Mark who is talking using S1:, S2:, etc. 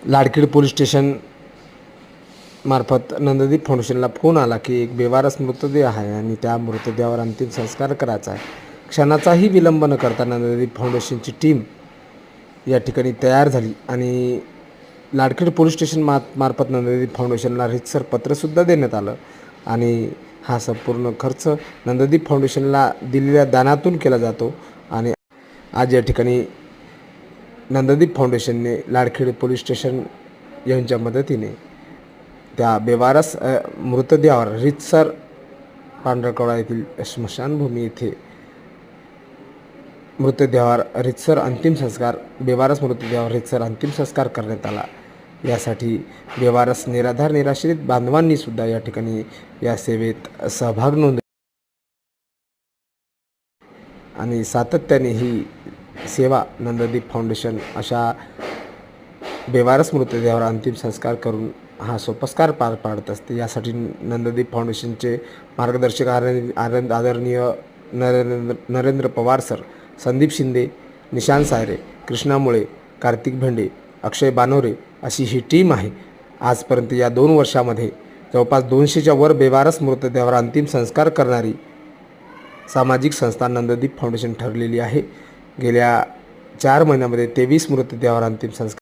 S1: लाडखेड police station मार्फत Nanddeep फाउंडेशनला phone आला की एक बेवारस मृतदेह आहे आणि त्या मृतदेहावर अंतिम संस्कार करायचा आहे। क्षणाचाही विलंब न करता नंददीप फाउंडेशनची टीम या ठिकाणी तयार झाली आणि लाडखेड पोलीस स्टेशन मार्फत नंददीप फाउंडेशनला रीतसर पत्रसुद्धा देण्यात आलं आणि हा संपूर्ण खर्च नंददीप फाउंडेशनला दिलेल्या दानातून केला जातो। आणि आज या ठिकाणी नंददीप फाउंडेशनने लाडखेड पोलीस स्टेशन यांच्या मदतीने त्या बेवारस मृतदेहावर रीतसर पांढरकवडा येथील स्मशानभूमी येथे मृतदेहावर रीतसर अंतिम संस्कार बेवारस मृतदेहावर रीतसर अंतिम संस्कार करण्यात आला। यासाठी बेवारस निराधार निराश्रित बांधवांनी सुद्धा या ठिकाणी या सेवेत सहभाग नोंदवला आणि सातत्याने ही सेवा नंददीप फाउंडेशन अशा बेवारस मृतदेहावर अंतिम संस्कार करून हा सोपस्कार पार पाडत असते। यासाठी नंददीप फाउंडेशनचे मार्गदर्शक आदरणीय नरेंद्र पवार सर, संदीप शिंदे, निशांत सायरे, कृष्णा मुळे, कार्तिक भेंडे, अक्षय बानोरे अशी ही टीम आहे। आजपर्यंत या 2 वर्षामध्ये जवळपास 200च्या वर बेवारस मृतदेहावर अंतिम संस्कार करणारी सामाजिक संस्था नंददीप फाउंडेशन ठरलेली आहे। गेल्या 4 महिन्यामध्ये 23 मृतदेहावर अंतिम संस्कार